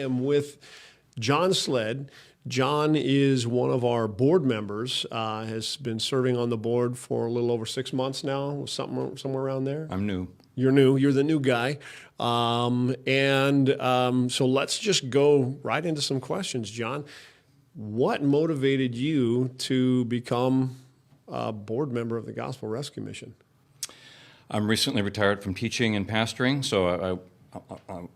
am with John Sleadd. John is one of our board members, has been serving on the board for a little over 6 months now, somewhere around there. I'm new. You're new. You're the new guy. So let's just go right into some questions, John. What motivated you to become a board member of the Gospel Rescue Mission? I'm recently retired from teaching and pastoring, so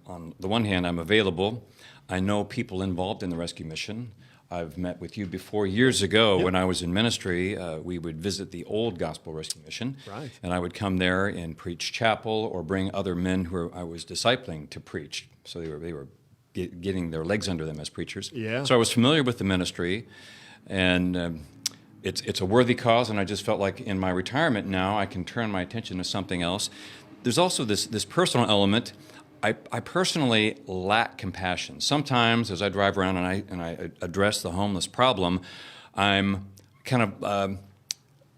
on the one hand, I'm available. I know people involved in the rescue mission. I've met with you before years ago. Yep. When I was in ministry. We would visit the old Gospel Rescue Mission, right. And I would come there and preach chapel or bring other men who I was discipling to preach. So they were getting their legs under them as preachers. Yeah. So I was familiar with the ministry, and it's a worthy cause, and I just felt like in my retirement now I can turn my attention to something else. There's also this personal element. I personally lack compassion. Sometimes as I drive around and I address the homeless problem, I'm kind of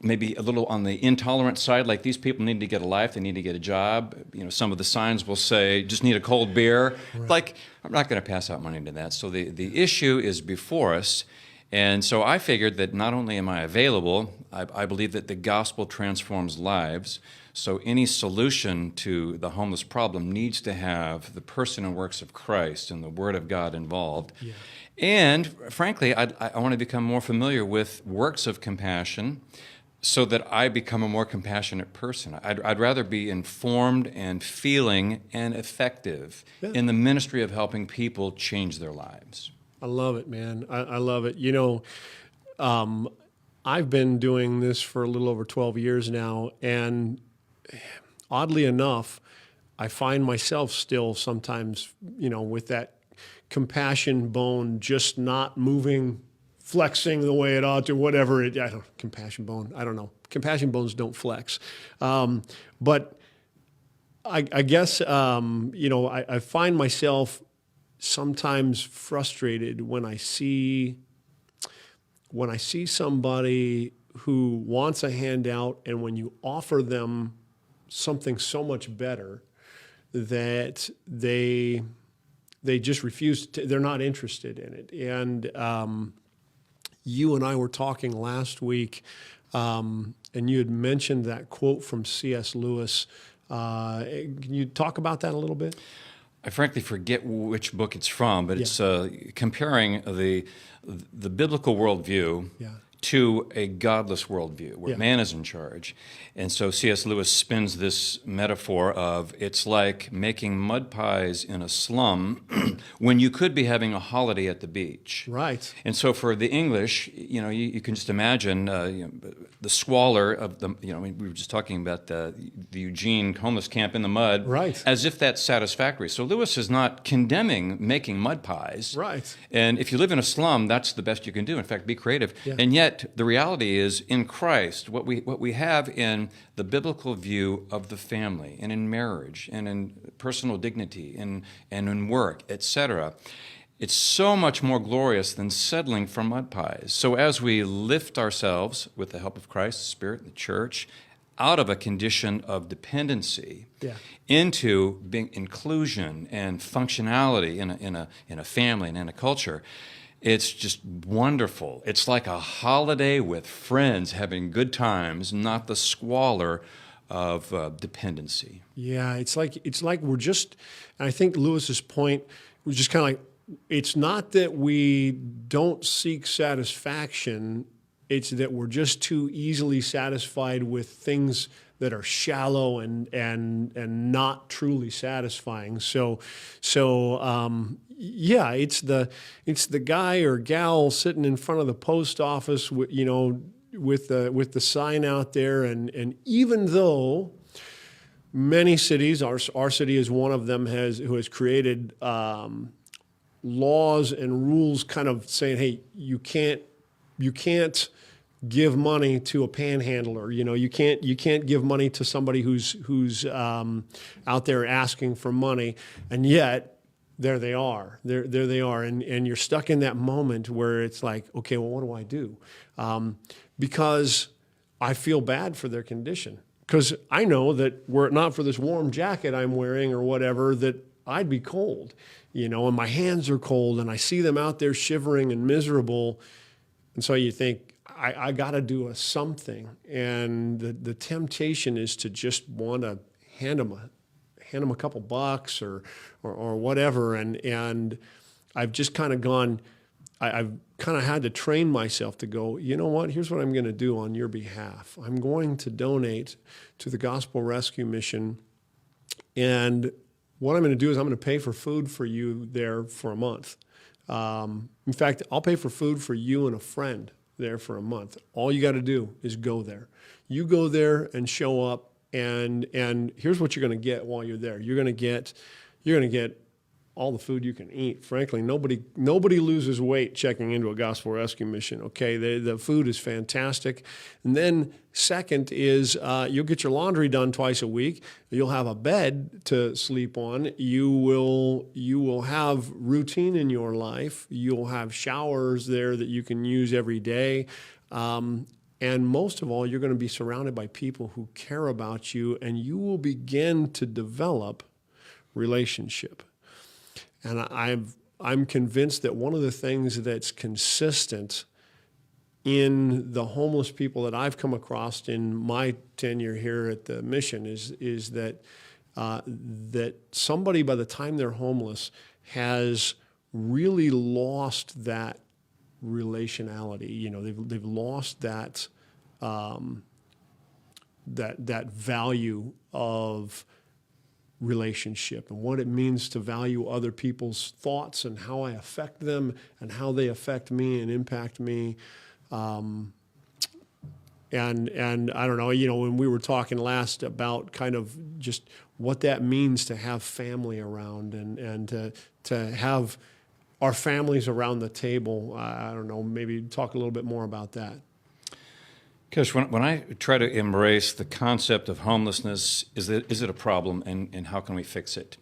maybe a little on the intolerant side, like these people need to get a life, they need to get a job. You know, some of the signs will say, just need a cold beer. Right. Like, I'm not going to pass out money to that. So the issue is before us. And so I figured that not only am I available, I believe that the gospel transforms lives. So any solution to the homeless problem needs to have the person and works of Christ and the Word of God involved. Yeah. And frankly, I want to become more familiar with works of compassion so that I become a more compassionate person. I'd rather be informed and feeling and effective in the ministry of helping people change their lives. I love it, man. I love it. You know, I've been doing this for a little over 12 years now, and oddly enough, I find myself still sometimes, you know, with that compassion bone just not moving, flexing the way it ought to, whatever it, compassion bone, I don't know. Compassion bones don't flex. But I guess, you know, I find myself sometimes frustrated when I see somebody who wants a handout, and when you offer them something so much better that they just refuse to, they're not interested in it. And you and I were talking last week, and you had mentioned that quote from C.S. Lewis. Can you talk about that a little bit? I frankly forget which book it's from, but it's comparing the biblical worldview to a godless worldview where man is in charge. And so C.S. Lewis spins this metaphor of it's like making mud pies in a slum when you could be having a holiday at the beach. Right. And so for the English, you know, you can just imagine the squalor of the, you know, we were just talking about the Eugene homeless camp in the mud, right, as if that's satisfactory. So Lewis is not condemning making mud pies. Right. And if you live in a slum, that's the best you can do. In fact, be creative. Yeah. And yet the reality is in Christ, what we have in the biblical view of the family and in marriage and in personal dignity and in work, etc., it's so much more glorious than settling for mud pies. So as we lift ourselves with the help of Christ, the Spirit, the church, out of a condition of dependency into being inclusion and functionality in a family and in a culture, it's just wonderful. It's like a holiday with friends having good times, not the squalor of dependency. Yeah, it's like we're just, and I think Lewis's point was just kind of like, it's not that we don't seek satisfaction, it's that we're just too easily satisfied with things that are shallow and not truly satisfying. So yeah, it's the guy or gal sitting in front of the post office, you know, with the sign out there, and even though many cities, our city is one of them, who has created laws and rules, kind of saying, hey, you can't give money to a panhandler. You know, you can't give money to somebody who's out there asking for money, and yet there they are. There they are, and you're stuck in that moment where it's like, okay, well, what do I do? Because I feel bad for their condition. Because I know that were it not for this warm jacket I'm wearing or whatever, that I'd be cold, you know, and my hands are cold, and I see them out there shivering and miserable. And so you think, I got to do something. And the temptation is to just want to hand them a couple bucks or whatever. And I've just kind of gone, I've kind of had to train myself to go, you know what, here's what I'm going to do on your behalf. I'm going to donate to the Gospel Rescue Mission. And what I'm going to do is I'm going to pay for food for you there for a month. In fact, I'll pay for food for you and a friend there for a month. All you got to do is go there. You go there and show up, and here's what you're going to get while you're there. You're going to get all the food you can eat. Frankly, nobody loses weight checking into a Gospel Rescue Mission. Okay, the food is fantastic. And then second is you'll get your laundry done twice a week. You'll have a bed to sleep on. You will have routine in your life. You'll have showers there that you can use every day. And most of all, you're going to be surrounded by people who care about you, and you will begin to develop relationship. And I'm convinced that one of the things that's consistent in the homeless people that I've come across in my tenure here at the mission is that that somebody, by the time they're homeless, has really lost that relationality. You know, they've lost that that value of relationship and what it means to value other people's thoughts and how I affect them and how they affect me and impact me. And I don't know, you know, when we were talking last about kind of just what that means to have family around and to have our families around the table, I don't know, maybe talk a little bit more about that. Because when I try to embrace the concept of homelessness, is it a problem, and how can we fix it?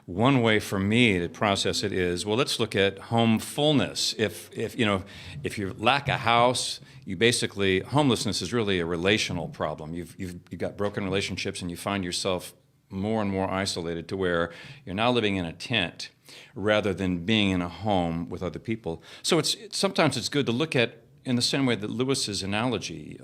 One way for me to process it is, well, let's look at homefullness. If you lack a house, you basically, homelessness is really a relational problem. You've got broken relationships, and you find yourself more and more isolated to where you're now living in a tent rather than being in a home with other people. So sometimes it's good to look at, in the same way that Lewis's analogy,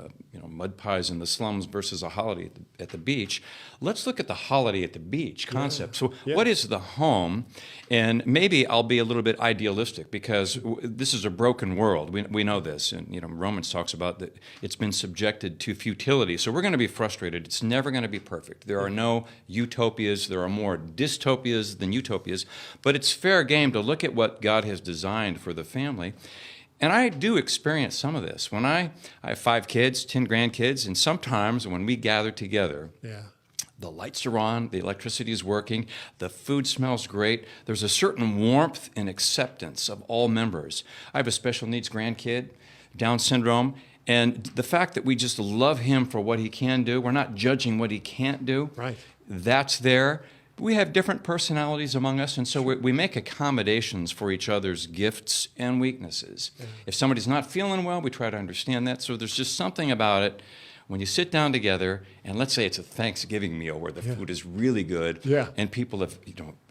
mud pies in the slums versus a holiday at the beach, let's look at the holiday at the beach concept. So what is the home? And maybe I'll be a little bit idealistic because this is a broken world. We know this. And Romans talks about that it's been subjected to futility. So we're going to be frustrated. It's never going to be perfect. There are no utopias. There are more dystopias than utopias. But it's fair game to look at what God has designed for the family. And I do experience some of this. When I have 5 kids, 10 grandkids, and sometimes when we gather together, the lights are on, the electricity is working, the food smells great, there's a certain warmth and acceptance of all members. I have a special needs grandkid, Down syndrome, and the fact that we just love him for what he can do, we're not judging what he can't do, that's there. We have different personalities among us, and so we make accommodations for each other's gifts and weaknesses. If somebody's not feeling well, we try to understand that. So there's just something about it when you sit down together, and let's say it's a Thanksgiving meal where the food is really good, and people have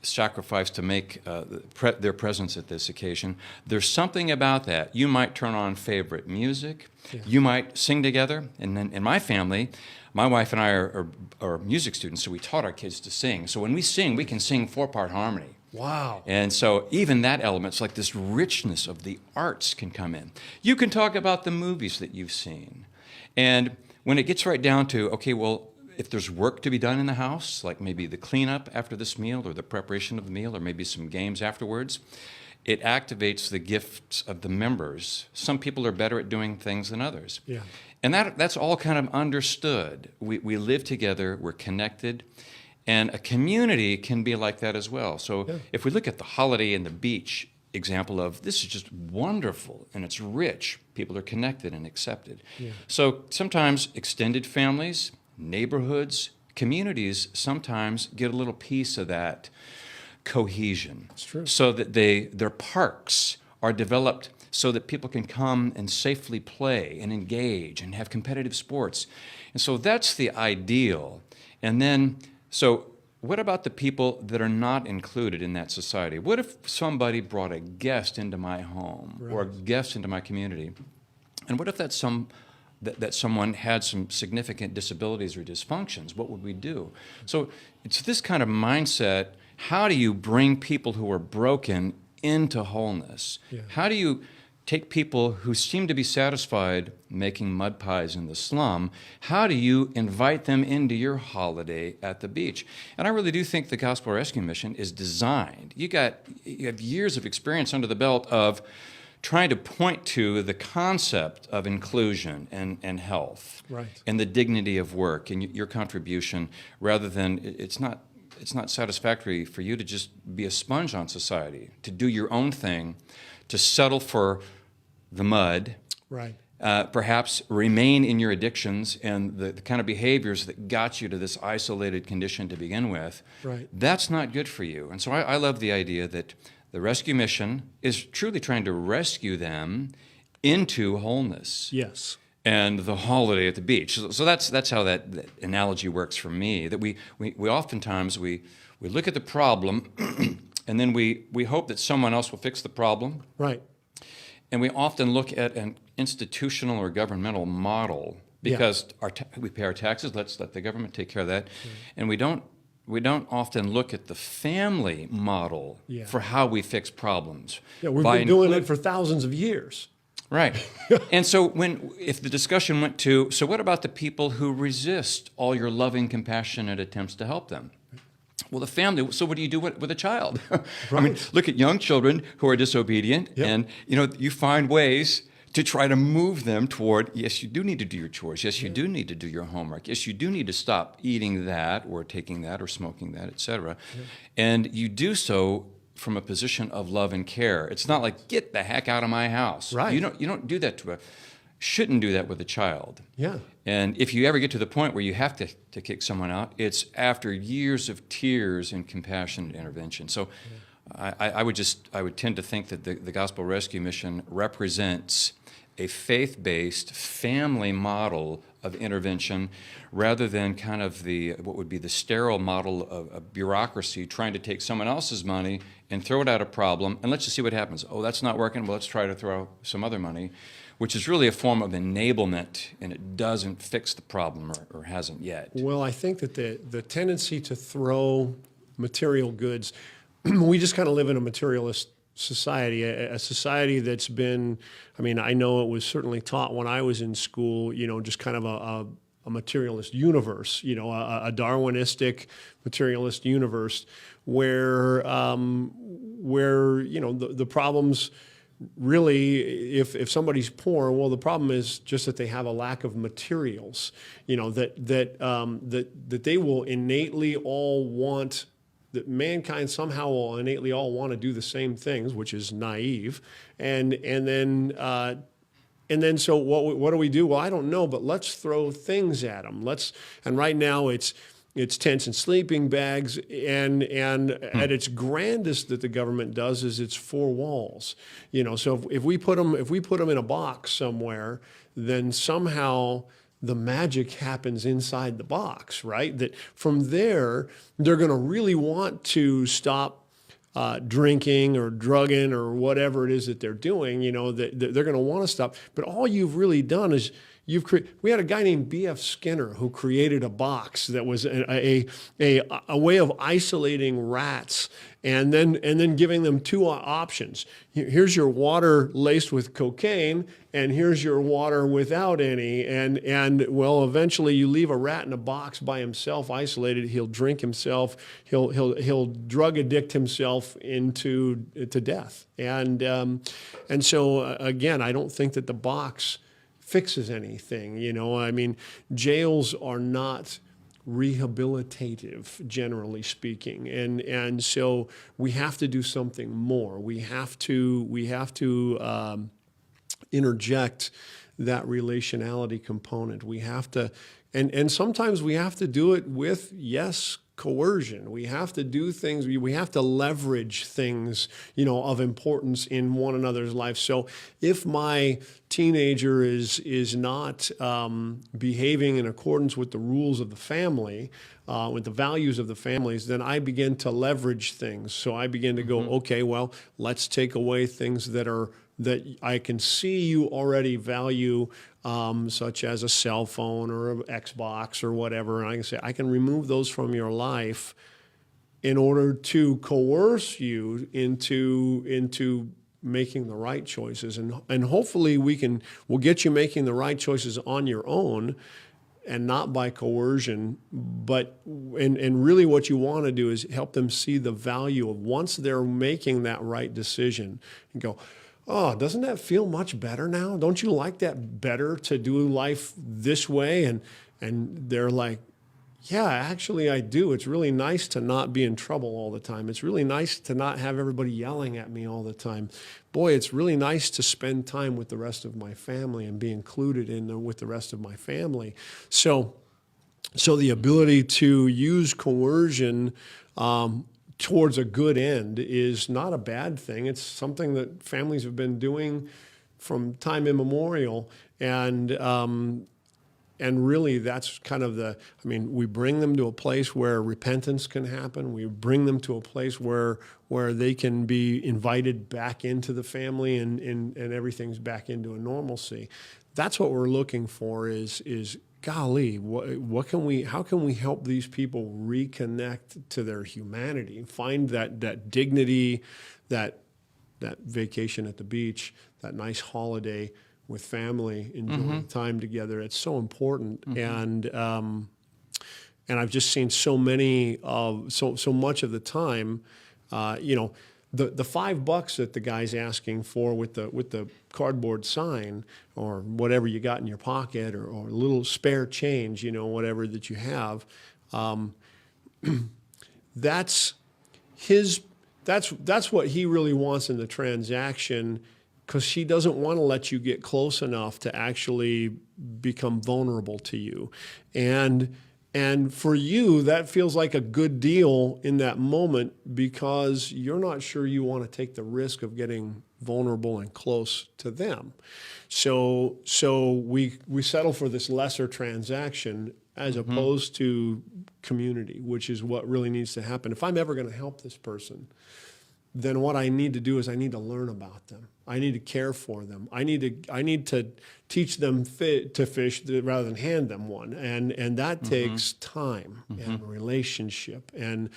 sacrificed to make their presence at this occasion. There's something about that. You might turn on favorite music. You might sing together. And then in my family, my wife and I are music students, so we taught our kids to sing. So when we sing, we can sing 4-part harmony. Wow. And so even that element, it's like this richness of the arts can come in. You can talk about the movies that you've seen. And when it gets right down to, okay, well, if there's work to be done in the house, like maybe the cleanup after this meal or the preparation of the meal or maybe some games afterwards, it activates the gifts of the members. Some people are better at doing things than others. And that's all kind of understood. We live together, we're connected, and a community can be like that as well. So if we look at the holiday and the beach example of this is just wonderful and it's rich, people are connected and accepted. So sometimes extended families, neighborhoods, communities sometimes get a little piece of that cohesion. That's true. So that their parks are developed so that people can come and safely play and engage and have competitive sports. And so that's the ideal. And then, so what about the people that are not included in that society? What if somebody brought a guest into my home or a guest into my community? And what if that someone had some significant disabilities or dysfunctions? What would we do? So it's this kind of mindset. How do you bring people who are broken into wholeness? Yeah. How do you take people who seem to be satisfied making mud pies in the slum? How do you invite them into your holiday at the beach? And I really do think the Gospel Rescue Mission is designed. You have years of experience under the belt of trying to point to the concept of inclusion and health, right, and the dignity of work and your contribution, rather than it's not satisfactory for you to just be a sponge on society, to do your own thing, to settle for the mud, right, perhaps remain in your addictions and the kind of behaviors that got you to this isolated condition to begin with. right. That's not good for you. And so I love the idea that the rescue mission is truly trying to rescue them into wholeness. Yes. And the holiday at the beach. So that's how that analogy works for me. That we oftentimes we look at the problem, and then we hope that someone else will fix the problem. Right. And we often look at an institutional or governmental model because we pay our taxes. Let's let the government take care of that. And we don't often look at the family model for how we fix problems. Yeah, we've been doing it for thousands of years. Right. And so if the discussion went to, so what about the people who resist all your loving, compassionate attempts to help them? Well, the family, so what do you do with a child? Right. I mean, look at young children who are disobedient, and you find ways to try to move them toward, yes, you do need to do your chores. Yes, you do need to do your homework. Yes, you do need to stop eating that or taking that or smoking that, etc. And you do so from a position of love and care. It's not like, get the heck out of my house. Right. You don't do that shouldn't do that with a child. Yeah. And if you ever get to the point where you have to kick someone out, it's after years of tears and compassionate intervention. So I would tend to think that the Gospel Rescue Mission represents a faith-based family model of intervention rather than kind of what would be the sterile model of bureaucracy trying to take someone else's money and throw it at a problem and let's just see what happens. Oh, that's not working. Well, let's try to throw some other money, which is really a form of enablement, and it doesn't fix the problem or hasn't yet. Well, I think that the tendency to throw material goods, we just kind of live in a materialist society, a society that's been, I mean, I know it was certainly taught when I was in school, just kind of a materialist universe, a Darwinistic materialist universe where the problems really, if somebody's poor, well, the problem is just that they have a lack of materials, that they will innately all want, that mankind somehow will innately all want to do the same things, which is naive, and then so what do we do? Well, I don't know, but let's throw things at them. And right now it's tents and sleeping bags, and at its grandest that the government does is it's four walls. So if we put them in a box somewhere, then somehow the magic happens inside the box, right? That from there they're going to really want to stop drinking or drugging or whatever it is that they're doing. That they're going to want to stop. But all you've really done is we had a guy named B.F. Skinner who created a box that was a way of isolating rats and then giving them two options. Here's your water laced with cocaine, and here's your water without any. And well, eventually you leave a rat in a box by himself, isolated. He'll drink himself. He'll drug addict himself to death. And so again, I don't think that the box fixes anything. I mean, jails are not rehabilitative, generally speaking, and so we have to do something more. We have to interject that relationality component. We have to, and sometimes we have to do it with, yes, coercion. We have to do things, we have to leverage things, of importance in one another's life. So if my teenager is not behaving in accordance with the rules of the family, with the values of the families, then I begin to leverage things. So I begin to go, okay, well, let's take away things that I can see you already value, such as a cell phone or an Xbox or whatever. And I can say, I can remove those from your life in order to coerce you into making the right choices. And hopefully we'll get you making the right choices on your own and not by coercion. But really what you want to do is help them see the value of once they're making that right decision and go, oh, doesn't that feel much better now? Don't you like that better to do life this way? And they're like, yeah, actually I do. It's really nice to not be in trouble all the time. It's really nice to not have everybody yelling at me all the time. Boy, it's really nice to spend time with the rest of my family and be included with the rest of my family. So the ability to use coercion towards a good end is not a bad thing. It's something that families have been doing from time immemorial, and really that's kind of we bring them to a place where repentance can happen. We bring them to a place where they can be invited back into the family and everything's back into a normalcy. That's what we're looking for is golly, how can we help these people reconnect to their humanity, find that dignity, that vacation at the beach, that nice holiday with family, enjoying time together. It's so important. And I've just seen so much of the time, the $5 that the guy's asking for with the cardboard sign or whatever you got in your pocket or a little spare change, whatever that you have, that's what he really wants in the transaction, because he doesn't want to let you get close enough to actually become vulnerable to you. And for you, that feels like a good deal in that moment because you're not sure you want to take the risk of getting vulnerable and close to them. So we settle for this lesser transaction as opposed to community, which is what really needs to happen. If I'm ever going to help this person, then what I need to do is I need to learn about them. I need to care for them. I need to teach them to fish rather than hand them one, and that takes time and relationship and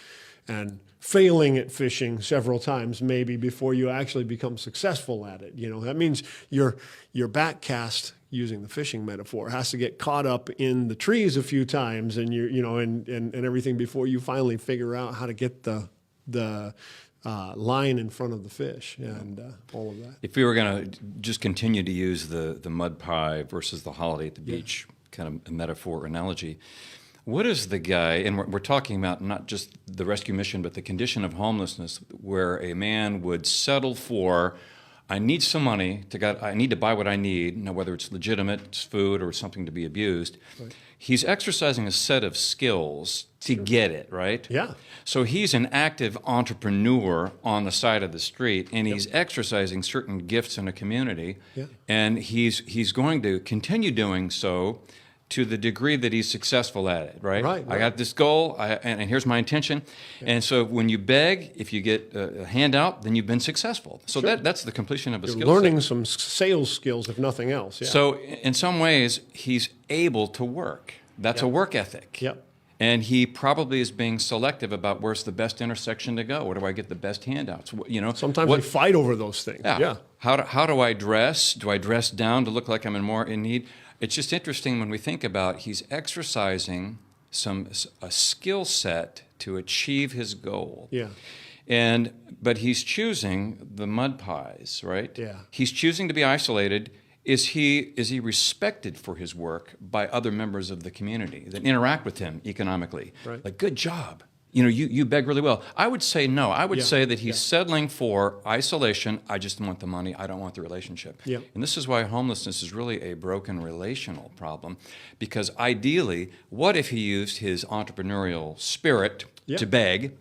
failing at fishing several times maybe before you actually become successful at it. That means your back cast, using the fishing metaphor, has to get caught up in the trees a few times and and everything before you finally figure out how to get the line in front of the fish and all of that. If we were going to just continue to use the mud pie versus the holiday at the beach kind of a metaphor analogy, what is the guy, and we're talking about not just the rescue mission, but the condition of homelessness, where a man would settle for, I need some money, I need to buy what I need, whether it's legitimate, it's food, or something to be abused. Right. He's exercising a set of skills to get it, right? Yeah. So he's an active entrepreneur on the side of the street, and he's exercising certain gifts in a community, and he's going to continue doing so to the degree that he's successful at it, right? Right. I got this goal, and here's my intention. Yeah. And so when you beg, if you get a handout, then you've been successful. So that's the completion of a skill set. Learning some sales skills, if nothing else. Yeah. So in some ways, he's able to work. That's a work ethic. Yep. And he probably is being selective about where's the best intersection to go. Where do I get the best handouts? Sometimes we fight over those things. Yeah. How do I dress? Do I dress down to look like I'm more in need? It's just interesting when we think about he's exercising a skill set to achieve his goal. Yeah. But he's choosing the mud pies, right? Yeah. He's choosing to be isolated. Is he respected for his work by other members of the community that interact with him economically? Right. Like, good job. you beg really well. I would say no. I would Yeah. say that he's settling for isolation. I just want the money. I don't want the relationship. Yeah. And this is why homelessness is really a broken relational problem, because ideally, what if he used his entrepreneurial spirit Yeah. to beg,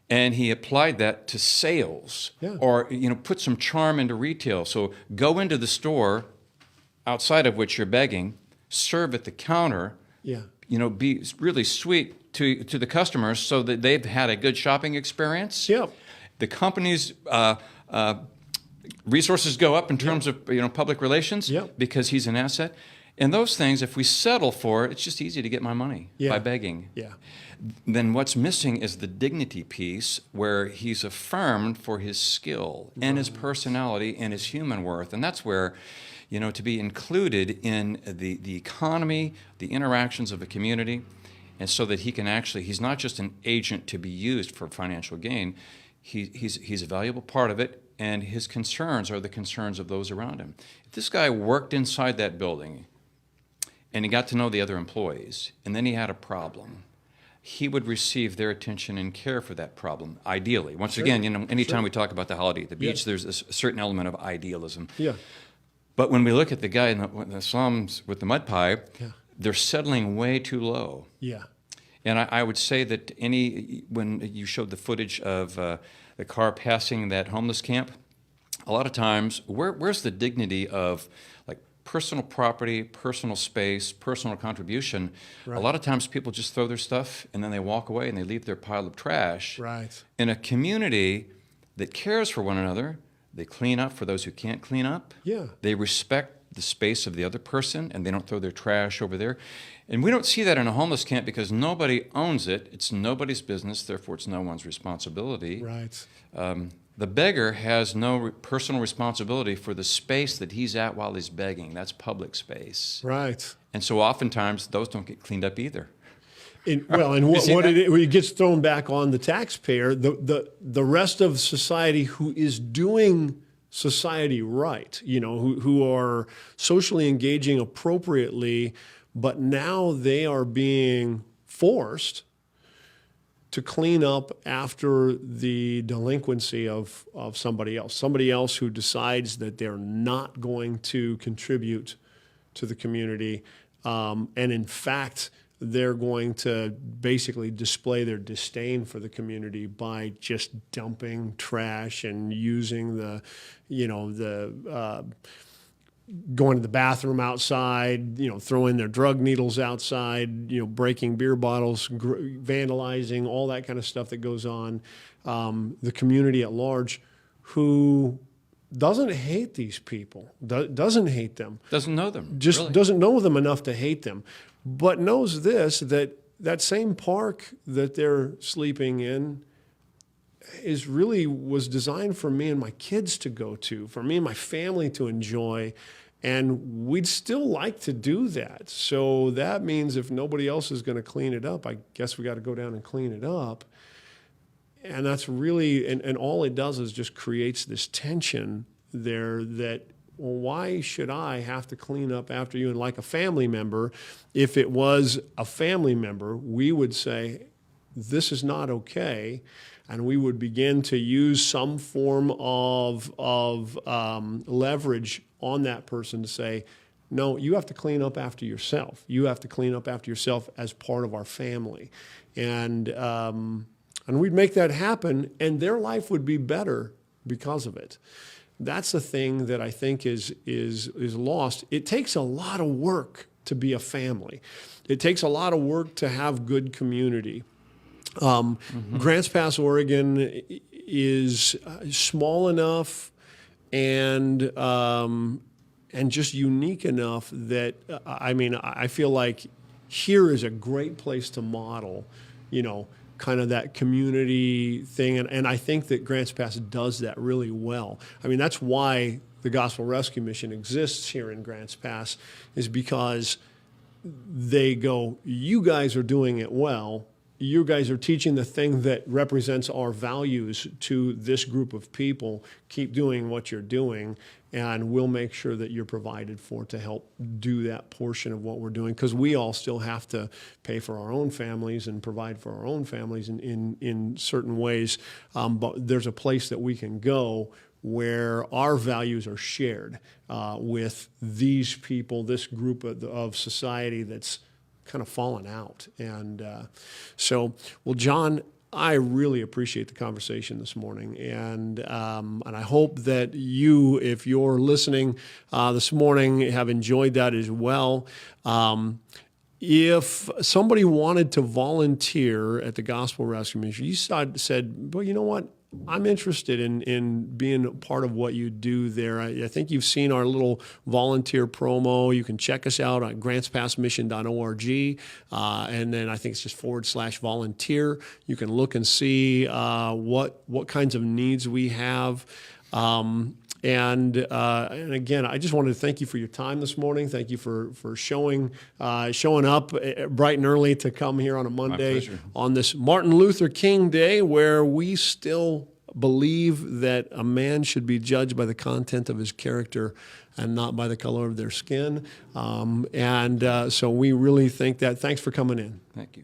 and he applied that to sales, Yeah. or put some charm into retail? So go into the store outside of which you're begging, serve at the counter, Yeah. be really sweet to the customers so that they've had a good shopping experience. Yep. The company's resources go up in terms of public relations Yep. because he's an asset. And those things, if we settle for it, it's just easy to get my money by begging. Yeah. Then what's missing is the dignity piece, where he's affirmed for his skill and his personality and his human worth. And that's where, to be included in the economy, the interactions of a community, and so that he can actually, he's not just an agent to be used for financial gain, he's a valuable part of it, and his concerns are the concerns of those around him. If this guy worked inside that building and he got to know the other employees, and then he had a problem, he would receive their attention and care for that problem, ideally. Once again, anytime we talk about the holiday at the beach, there's a certain element of idealism. Yeah. But when we look at the guy in the slums with the mud pie, they're settling way too low. Yeah. And I would say that when you showed the footage of the car passing that homeless camp, a lot of times, where's the dignity of like personal property, personal space, personal contribution? Right. A lot of times people just throw their stuff and then they walk away and they leave their pile of trash. Right. In a community that cares for one another, they clean up for those who can't clean up. Yeah. They respect the space of the other person, and they don't throw their trash over there. And we don't see that in a homeless camp because nobody owns it. It's nobody's business, therefore it's no one's responsibility. Right. The beggar has no personal responsibility for the space that he's at while he's begging. That's public space. Right. And so oftentimes those don't get cleaned up either. And it gets thrown back on the taxpayer. The rest of society who is doing society right, who are socially engaging appropriately, but now they are being forced to clean up after the delinquency of somebody else who decides that they're not going to contribute to the community, and in fact, they're going to basically display their disdain for the community by just dumping trash and using going to the bathroom outside, throwing their drug needles outside, breaking beer bottles, vandalizing, all that kind of stuff that goes on. The community at large, who doesn't hate these people, doesn't hate them. Doesn't know them. Just really. Doesn't know them enough to hate them. But knows this, that same park that they're sleeping in was designed for me and my kids to go to, for me and my family to enjoy, and we'd still like to do that. So that means if nobody else is going to clean it up, I guess we got to go down and clean it up. And that's really, and all it does is just creates this tension there that, well, why should I have to clean up after you? And like a family member, if it was a family member, we would say, this is not okay. And we would begin to use some form of leverage on that person to say, no, you have to clean up after yourself. You have to clean up after yourself as part of our family. And we'd make that happen, and their life would be better because of it. That's the thing that I think is lost. It takes a lot of work to be a family. It takes a lot of work to have good community. Grants Pass, Oregon is small enough and just unique enough that, I feel like here is a great place to model, kind of that community thing. And I think that Grants Pass does that really well. That's why the Gospel Rescue Mission exists here in Grants Pass, is because they go, you guys are doing it well. you guys are teaching the thing that represents our values to this group of people. Keep doing what you're doing, and we'll make sure that you're provided for to help do that portion of what we're doing, because we all still have to pay for our own families and provide for our own families in certain ways. But there's a place that we can go where our values are shared with these people, this group of society that's kind of fallen out. And well, John, I really appreciate the conversation this morning, and I hope that you, if you're listening this morning, have enjoyed that as well. If somebody wanted to volunteer at the Gospel Rescue Ministry, you said, well, you know what? I'm interested in being a part of what you do there. I think you've seen our little volunteer promo. You can check us out on grantspassmission.org, and then I think it's just /volunteer. You can look and see what kinds of needs we have. And again, I just wanted to thank you for your time this morning. Thank you for showing up bright and early to come here on a Monday on this Martin Luther King Day, where we still believe that a man should be judged by the content of his character and not by the color of their skin. So we really think that. Thanks for coming in. Thank you.